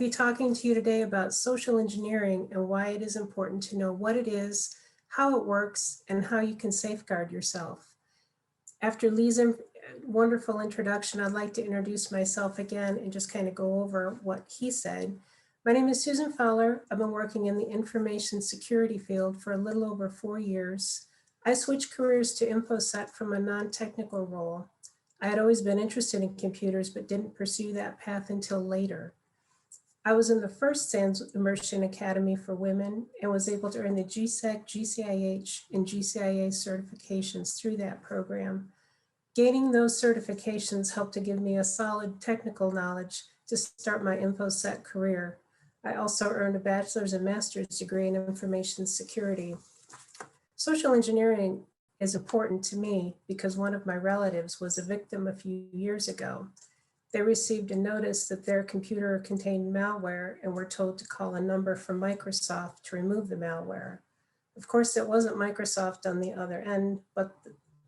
be talking to you today about social engineering and why it is important to know what it is, how it works, and how you can safeguard yourself. After Lee's wonderful introduction, I'd like to introduce myself again and just kind of go over what he said. My name is Susan Fowler. I've been working in the information security field for a little over 4 years. I switched careers to InfoSec from a non-technical role. I had always been interested in computers, but didn't pursue that path until later. I was in the first SANS Immersion Academy for women and was able to earn the GSEC, GCIH, and GCIA certifications through that program. Gaining those certifications helped to give me a solid technical knowledge to start my InfoSec career. I also earned a bachelor's and master's degree in information security. Social engineering is important to me because one of my relatives was a victim a few years ago. They received a notice that their computer contained malware and were told to call a number from Microsoft to remove the malware. Of course, it wasn't Microsoft on the other end, but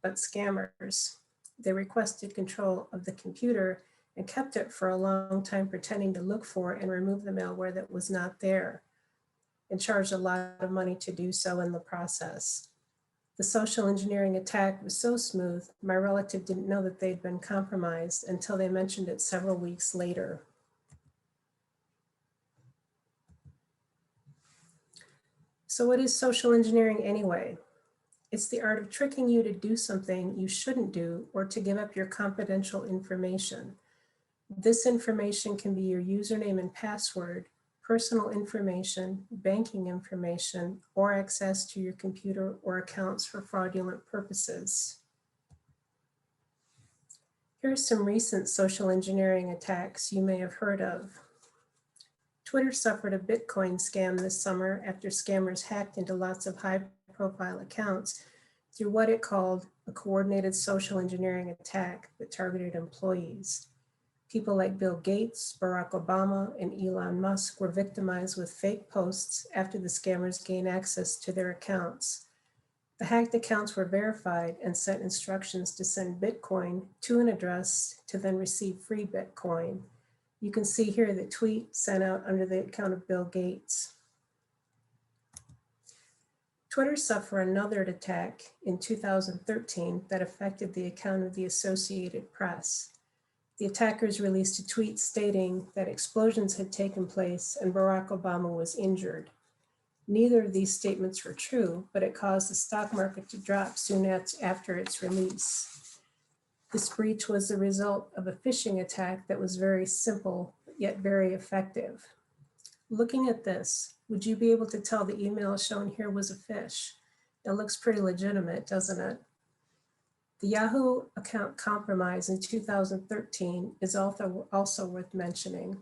scammers. They requested control of the computer and kept it for a long time, pretending to look for and remove the malware that was not there, and charged a lot of money to do so in the process. The social engineering attack was so smooth, my relative didn't know that they'd been compromised until they mentioned it several weeks later. So what is social engineering anyway? It's the art of tricking you to do something you shouldn't do or to give up your confidential information. This information can be your username and password, personal information, banking information, or access to your computer or accounts for fraudulent purposes. Here are some recent social engineering attacks you may have heard of. Twitter suffered a Bitcoin scam this summer after scammers hacked into lots of high-profile accounts through what it called a coordinated social engineering attack that targeted employees. People like Bill Gates, Barack Obama, and Elon Musk were victimized with fake posts after the scammers gained access to their accounts. The hacked accounts were verified and sent instructions to send Bitcoin to an address to then receive free Bitcoin. You can see here the tweet sent out under the account of Bill Gates. Twitter suffered another attack in 2013 that affected the account of the Associated Press. The attackers released a tweet stating that explosions had taken place and Barack Obama was injured. Neither of these statements were true, but it caused the stock market to drop soon after its release. This breach was the result of a phishing attack that was very simple, yet very effective. Looking at this, would you be able to tell the email shown here was a phish? It looks pretty legitimate, doesn't it? The Yahoo account compromise in 2013 is also worth mentioning.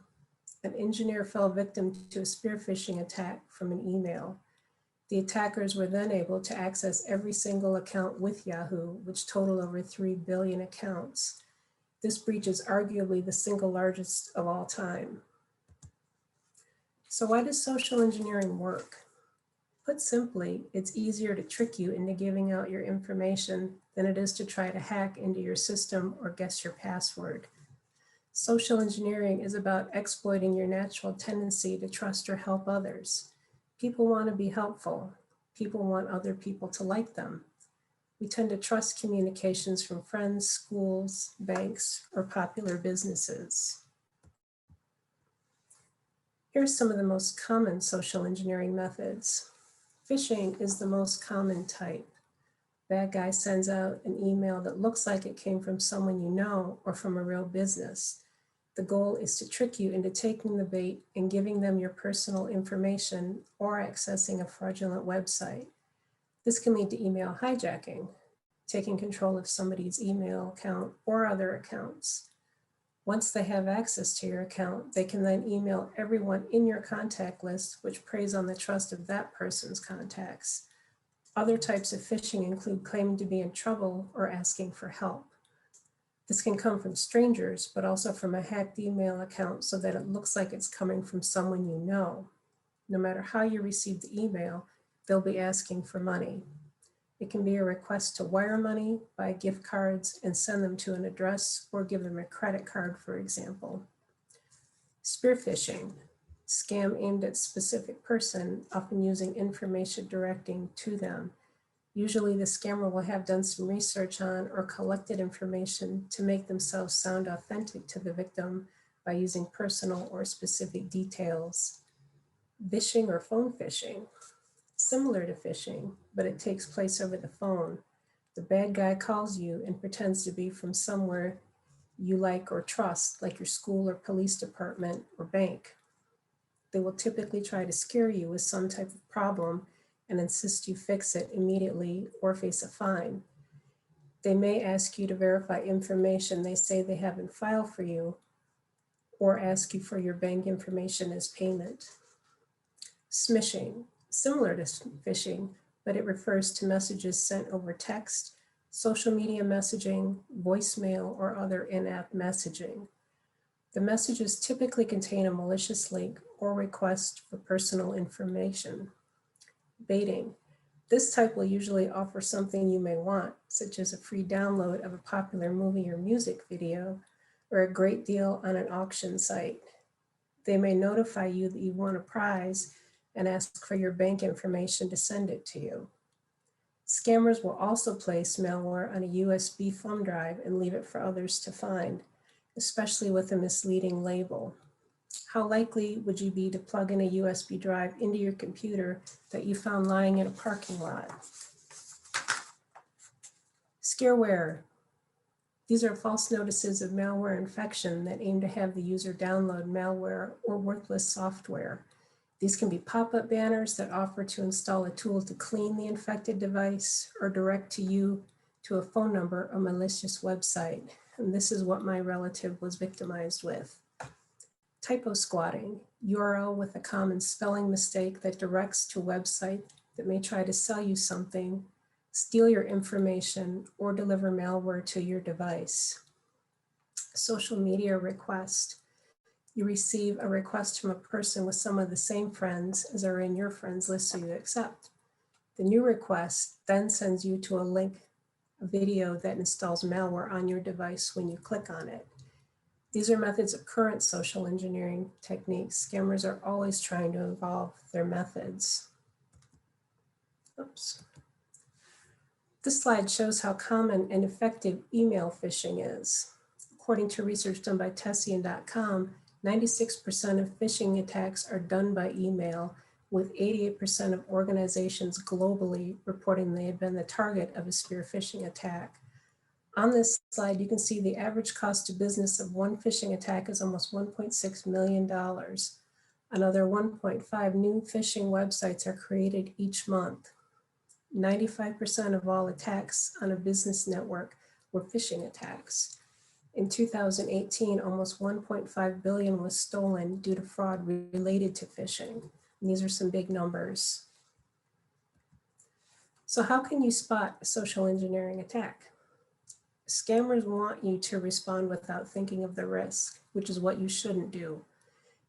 An engineer fell victim to a spear phishing attack from an email. The attackers were then able to access every single account with Yahoo, which totaled over 3 billion accounts. This breach is arguably the single largest of all time. So why does social engineering work? Put simply, it's easier to trick you into giving out your information than it is to try to hack into your system or guess your password. Social engineering is about exploiting your natural tendency to trust or help others. People want to be helpful. People want other people to like them. We tend to trust communications from friends, schools, banks, or popular businesses. Here's some of the most common social engineering methods. Phishing is the most common type. Bad guy sends out an email that looks like it came from someone you know or from a real business. The goal is to trick you into taking the bait and giving them your personal information or accessing a fraudulent website. This can lead to email hijacking, taking control of somebody's email account or other accounts. Once they have access to your account, they can then email everyone in your contact list, which preys on the trust of that person's contacts. Other types of phishing include claiming to be in trouble or asking for help. This can come from strangers, but also from a hacked email account so that it looks like it's coming from someone you know. No matter how you receive the email, they'll be asking for money. It can be a request to wire money, buy gift cards, and send them to an address or give them a credit card, for example. Spear phishing. Scam aimed at specific person, often using information directing to them. Usually the scammer will have done some research on or collected information to make themselves sound authentic to the victim by using personal or specific details. Phishing or phone phishing, similar to phishing, but it takes place over the phone. The bad guy calls you and pretends to be from somewhere you like or trust, like your school or police department or bank. They will typically try to scare you with some type of problem and insist you fix it immediately or face a fine. They may ask you to verify information they say they have in file for you, or ask you for your bank information as payment. Smishing, similar to phishing, but it refers to messages sent over text, social media messaging, voicemail, or other in-app messaging. The messages typically contain a malicious link or request for personal information. Baiting. This type will usually offer something you may want, such as a free download of a popular movie or music video, or a great deal on an auction site. They may notify you that you won a prize and ask for your bank information to send it to you. Scammers will also place malware on a USB thumb drive and leave it for others to find, especially with a misleading label. How likely would you be to plug in a USB drive into your computer that you found lying in a parking lot? Scareware. These are false notices of malware infection that aim to have the user download malware or worthless software. These can be pop-up banners that offer to install a tool to clean the infected device or direct to you to a phone number or malicious website. And this is what my relative was victimized with. Typo squatting, URL with a common spelling mistake that directs to a website that may try to sell you something, steal your information, or deliver malware to your device. Social media request. You receive a request from a person with some of the same friends as are in your friends list, so you accept. The new request then sends you to a link, a video that installs malware on your device when you click on it. These are methods of current social engineering techniques. Scammers are always trying to evolve their methods. Oops. This slide shows how common and effective email phishing is. According to research done by Tessian.com, 96% of phishing attacks are done by email, with 88% of organizations globally reporting they have been the target of a spear phishing attack. On this slide, you can see the average cost to business of one phishing attack is almost $1.6 million. Another 1.5 new phishing websites are created each month. 95% of all attacks on a business network were phishing attacks. In 2018, almost 1.5 billion was stolen due to fraud related to phishing. And these are some big numbers. So how can you spot a social engineering attack? Scammers want you to respond without thinking of the risk, which is what you shouldn't do.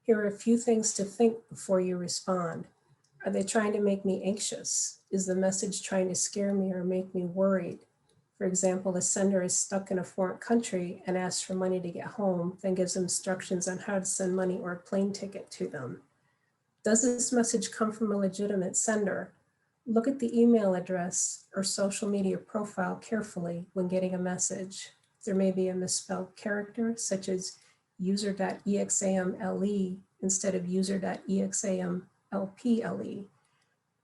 Here are a few things to think before you respond. Are they trying to make me anxious? Is the message trying to scare me or make me worried? For example, the sender is stuck in a foreign country and asks for money to get home, then gives instructions on how to send money or a plane ticket to them. Does this message come from a legitimate sender? Look at the email address or social media profile carefully when getting a message. There may be a misspelled character, such as user.examle instead of user.example.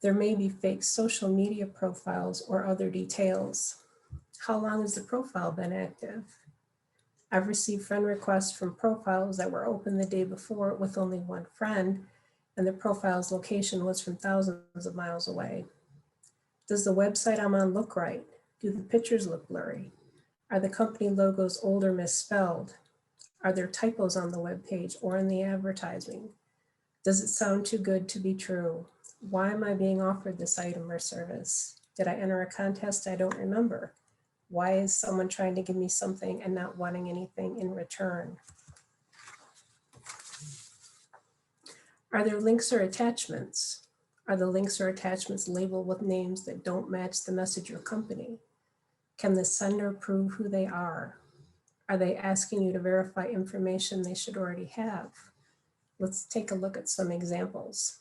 There may be fake social media profiles or other details. How long has the profile been active? I've received friend requests from profiles that were open the day before with only one friend, and the profile's location was from thousands of miles away. Does the website I'm on look right? Do the pictures look blurry? Are the company logos old or misspelled? Are there typos on the web page or in the advertising? Does it sound too good to be true? Why am I being offered this item or service? Did I enter a contest I don't remember? Why is someone trying to give me something and not wanting anything in return? Are there links or attachments? Are the links or attachments labeled with names that don't match the message or company? Can the sender prove who they are? Are they asking you to verify information they should already have? Let's take a look at some examples.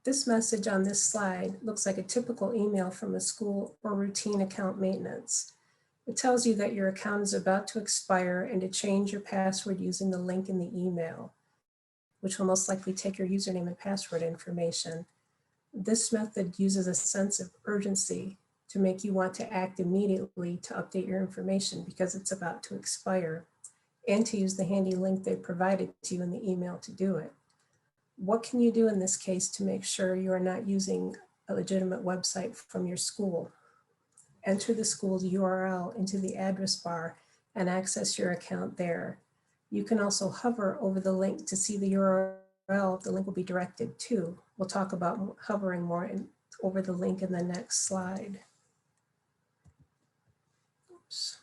This message on this slide looks like a typical email from a school or routine account maintenance. It tells you that your account is about to expire and to change your password using the link in the email, which will most likely take your username and password information. This method uses a sense of urgency to make you want to act immediately to update your information because it's about to expire, and to use the handy link they provided to you in the email to do it. What can you do in this case to make sure you are not using a legitimate website from your school? Enter the school's URL into the address bar and access your account there. You can also hover over the link to see the URL the link will be directed to. We'll talk about hovering more over the link in the next slide. Oops.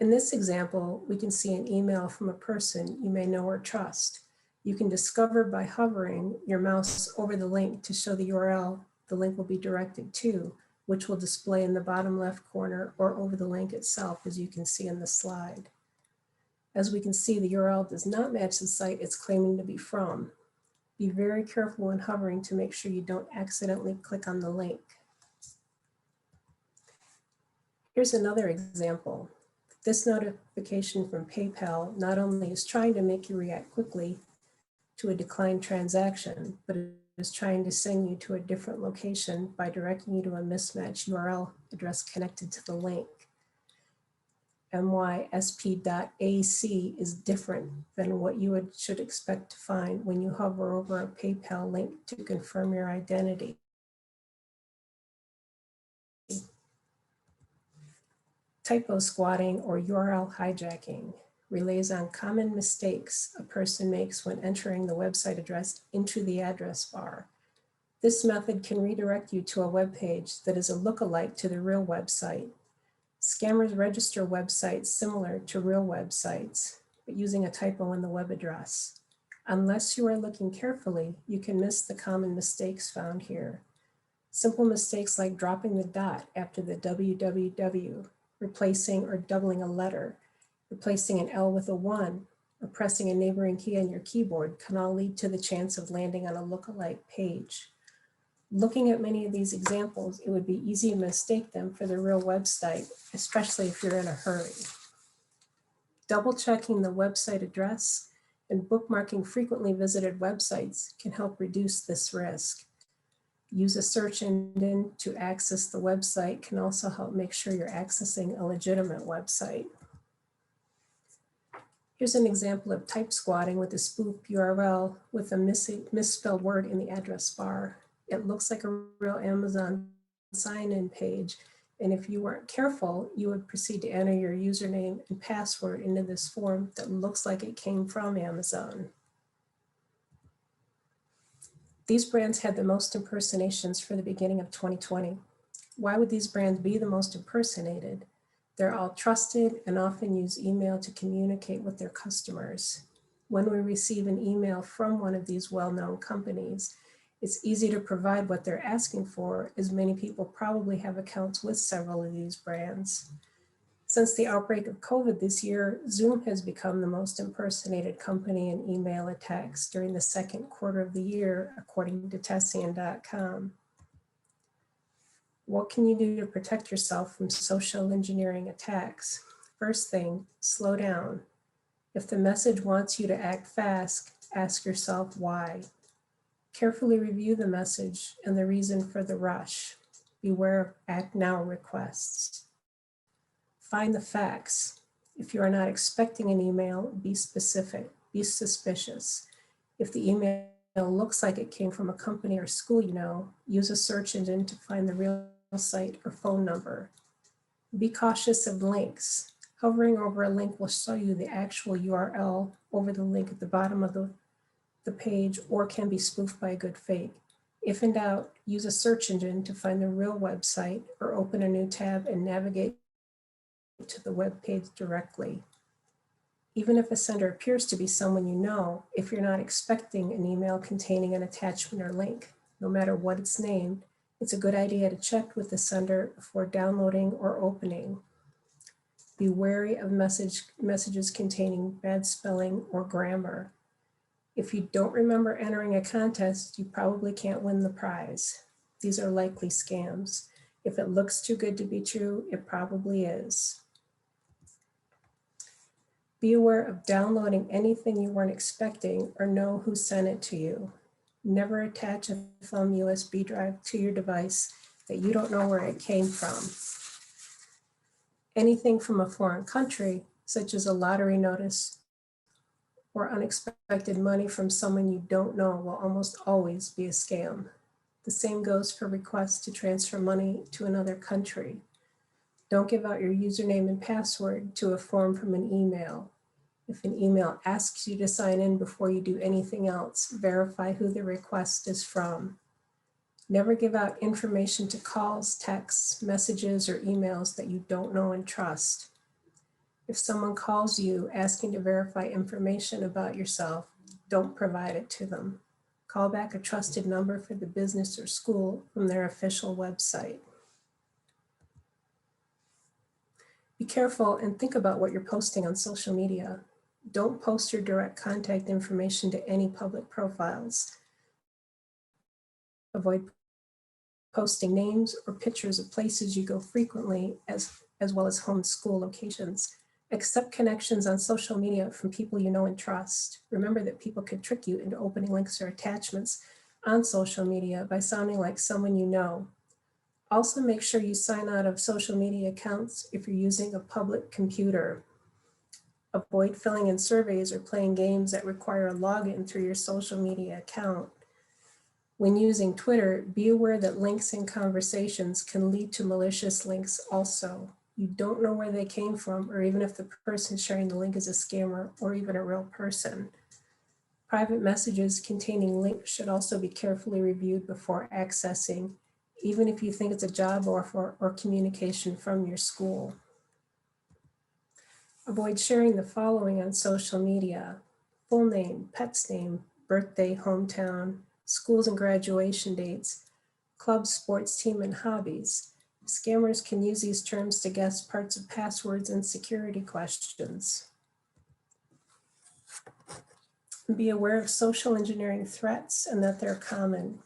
In this example, we can see an email from a person you may know or trust. You can discover by hovering your mouse over the link to show the URL the link will be directed to, which will display in the bottom left corner or over the link itself, as you can see in the slide. As we can see, the URL does not match the site it's claiming to be from. Be very careful when hovering to make sure you don't accidentally click on the link. Here's another example. This notification from PayPal not only is trying to make you react quickly to a declined transaction, but it is trying to send you to a different location by directing you to a mismatched URL address connected to the link. mysp.ac is different than what you should expect to find when you hover over a PayPal link to confirm your identity. Typo squatting or URL hijacking relays on common mistakes a person makes when entering the website address into the address bar. This method can redirect you to a web page that is a lookalike to the real website. Scammers register websites similar to real websites, but using a typo in the web address. Unless you are looking carefully, you can miss the common mistakes found here. Simple mistakes like dropping the dot after the www, replacing or doubling a letter, replacing an L with a 1, or pressing a neighboring key on your keyboard can all lead to the chance of landing on a lookalike page. Looking at many of these examples, it would be easy to mistake them for the real website, especially if you're in a hurry. Double checking the website address and bookmarking frequently visited websites can help reduce this risk. Use a search engine to access the website can also help make sure you're accessing a legitimate website. Here's an example of type squatting with a spoof URL with a misspelled word in the address bar. It looks like a real Amazon sign-in page, and if you weren't careful, you would proceed to enter your username and password into this form that looks like it came from Amazon. These brands had the most impersonations for the beginning of 2020. Why would these brands be the most impersonated? They're all trusted and often use email to communicate with their customers. When we receive an email from one of these well-known companies, it's easy to provide what they're asking for, as many people probably have accounts with several of these brands. Since the outbreak of COVID this year, Zoom has become the most impersonated company in email attacks during the second quarter of the year, according to Tessian.com. What can you do to protect yourself from social engineering attacks? First thing, slow down. If the message wants you to act fast, ask yourself why. Carefully review the message and the reason for the rush. Beware of act now requests. Find the facts. If you are not expecting an email, be specific, be suspicious. If the email looks like it came from a company or school you know, use a search engine to find the real site or phone number. Be cautious of links. Hovering over a link will show you the actual URL over the link at the bottom of the page, or can be spoofed by a good fake. If in doubt, use a search engine to find the real website or open a new tab and navigate to the web page directly. Even if a sender appears to be someone you know, if you're not expecting an email containing an attachment or link, no matter what it's named, it's a good idea to check with the sender before downloading or opening. Be wary of messages containing bad spelling or grammar. If you don't remember entering a contest, you probably can't win the prize. These are likely scams. If it looks too good to be true, it probably is. Be aware of downloading anything you weren't expecting or know who sent it to you. Never attach a thumb USB drive to your device that you don't know where it came from. Anything from a foreign country, such as a lottery notice or unexpected money from someone you don't know, will almost always be a scam. The same goes for requests to transfer money to another country. Don't give out your username and password to a form from an email. If an email asks you to sign in before you do anything else, verify who the request is from. Never give out information to calls, texts, messages, or emails that you don't know and trust. If someone calls you asking to verify information about yourself, don't provide it to them. Call back a trusted number for the business or school from their official website. Be careful and think about what you're posting on social media. Don't post your direct contact information to any public profiles. Avoid posting names or pictures of places you go frequently, as well as home and school locations. Accept connections on social media from people you know and trust. Remember that people could trick you into opening links or attachments on social media by sounding like someone you know. Also, make sure you sign out of social media accounts if you're using a public computer. Avoid filling in surveys or playing games that require a login through your social media account. When using Twitter, be aware that links in conversations can lead to malicious links also. You don't know where they came from, or even if the person sharing the link is a scammer or even a real person. Private messages containing links should also be carefully reviewed before accessing, even if you think it's a job offer or communication from your school. Avoid sharing the following on social media: full name, pet's name, birthday, hometown, schools and graduation dates, club, sports team, and hobbies. Scammers can use these terms to guess parts of passwords and security questions. Be aware of social engineering threats and that they're common.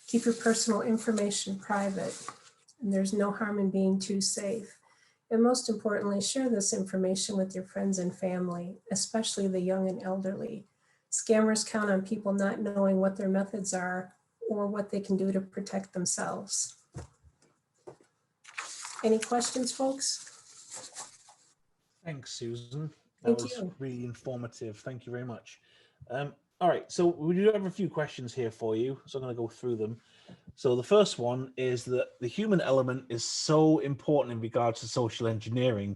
Keep your personal information private, and there's no harm in being too safe. And most importantly, share this information with your friends and family, especially the young and elderly. Scammers count on people not knowing what their methods are or what they can do to protect themselves. Any questions, folks? Thanks, Susan. That Thank was you. really informative. Thank you very much. All right, so we do have a few questions here for you, so I'm going to go through them. So the first one is that the human element is so important in regards to social engineering.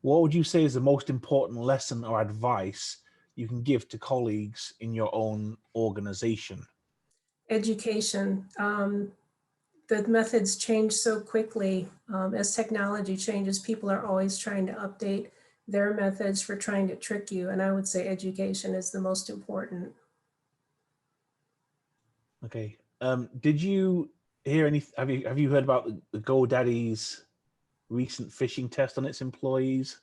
What would you say is the most important lesson or advice you can give to colleagues in your own organization? Education. The methods change so quickly. As technology changes, people are always trying to update their methods for trying to trick you. And I would say education is the most important. Okay. Did you hear any? Have you heard about the GoDaddy's recent phishing test on its employees?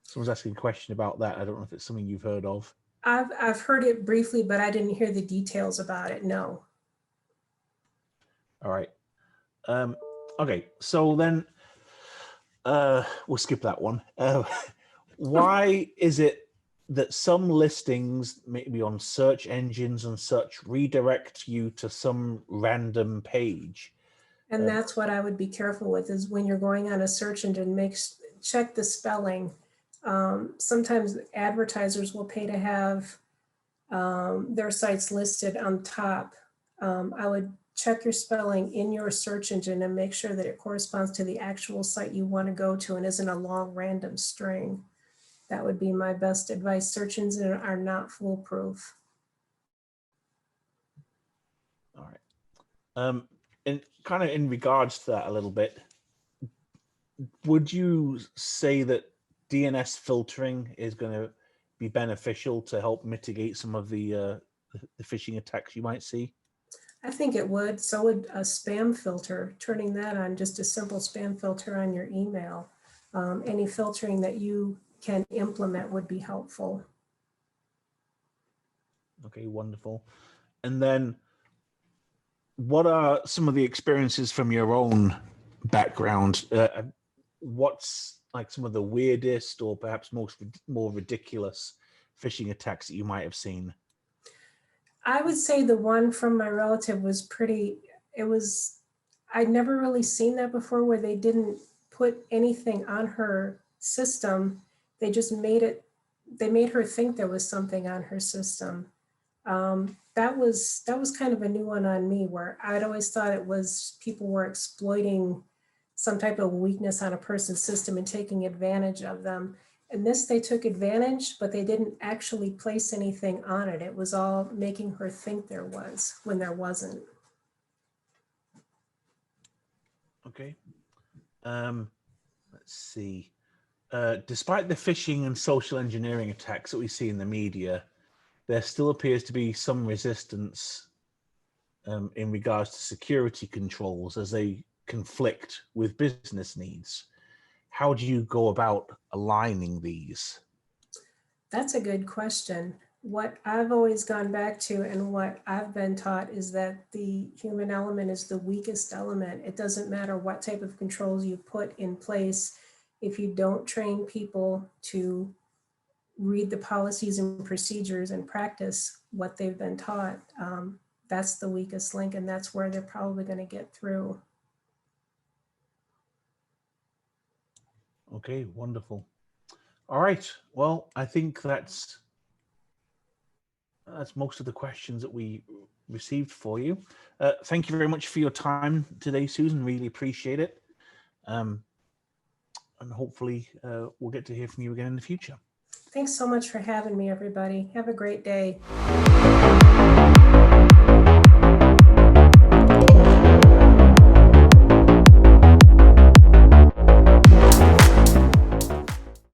Someone's asking a question about that. I don't know if it's something you've heard of. I've heard it briefly, but I didn't hear the details about it. No. All right. Okay. So then we'll skip that one. Why is it that some listings, maybe on search engines and such, redirect you to some random page? And that's what I would be careful with, is when you're going on a search engine, check the spelling. Sometimes advertisers will pay to have their sites listed on top. I would check your spelling in your search engine and make sure that it corresponds to the actual site you want to go to and isn't a long random string. That would be my best advice. Search engines are not foolproof. All right. And kind of in regards to that a little bit, would you say that DNS filtering is going to be beneficial to help mitigate some of the phishing attacks you might see? I think it would. So would a spam filter, turning that on, just a simple spam filter on your email. any filtering that you can implement would be helpful. Okay, wonderful. And then what are some of the experiences from your own background? What's like some of the weirdest or perhaps more ridiculous phishing attacks that you might have seen? I would say the one from my relative was I'd never really seen that before, where they didn't put anything on her system. They just they made her think there was something on her system. That was kind of a new one on me, where I'd always thought it was people were exploiting some type of weakness on a person's system and taking advantage of them. And this, they took advantage, but they didn't actually place anything on it. It was all making her think there was when there wasn't. Okay. Let's see. Despite the phishing and social engineering attacks that we see in the media, there still appears to be some resistance in regards to security controls as they conflict with business needs. How do you go about aligning these? That's a good question. What I've always gone back to and what I've been taught is that the human element is the weakest element. It doesn't matter what type of controls you put in place. If you don't train people to read the policies and procedures and practice what they've been taught, that's the weakest link, and that's where they're probably going to get through. Okay, wonderful. All right. Well, I think that's most of the questions that we received for you. Thank you very much for your time today, Susan. Really appreciate it. And hopefully we'll get to hear from you again in the future. Thanks so much for having me, everybody. Have a great day.